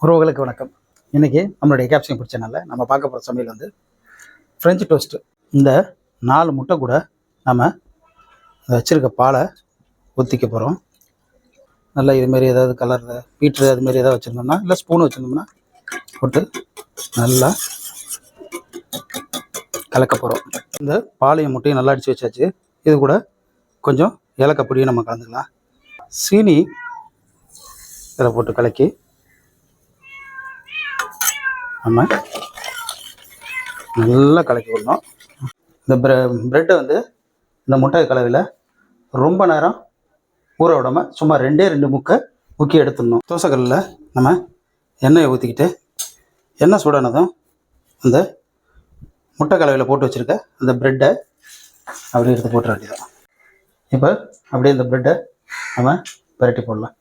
உறவுகளுக்கு வணக்கம். இன்றைக்கி நம்மளுடைய கேப்சிங் பிடிச்ச சேனலில் நம்ம பார்க்க போகிற சமையல் வந்து ஃப்ரெஞ்சு டோஸ்ட்டு. இந்த 4 முட்டை கூட நம்ம வச்சுருக்க பாலை ஊற்றிக்க போகிறோம். நல்லா இதுமாரி ஏதாவது கலரில் பீட்ரு அதுமாரி ஏதாவது வச்சுருந்தோம்னா, இல்லை ஸ்பூன் வச்சுருந்தோம்னா போட்டு நல்லா கலக்க போகிறோம். இந்த பாலையும் முட்டையும் நல்லா அடித்து வச்சாச்சு. இது கூட கொஞ்சம் ஏலக்காய் பொடியும் நம்ம கலந்துக்கலாம். சீனி இதில் போட்டு கலக்கி நம்ம நல்லா கலக்கி விடணும். இந்த ப்ரெட்டை வந்து இந்த முட்டை கலவையில் ரொம்ப நேரம் ஊற விடாமல் சும்மா 2 முக்கை முக்கி எடுத்துடணும். தோசைக்கல்லில் நம்ம எண்ணெயை ஊற்றிக்கிட்டு எண்ணெய் சூடானதும் இந்த முட்டை கலவையில் போட்டு வச்சுருக்க அந்த ப்ரெட்டை அப்படியே எடுத்து போட்டுற வேண்டியதான். இப்போ அப்படியே இந்த ப்ரெட்டை நம்ம பரட்டி போடலாம்.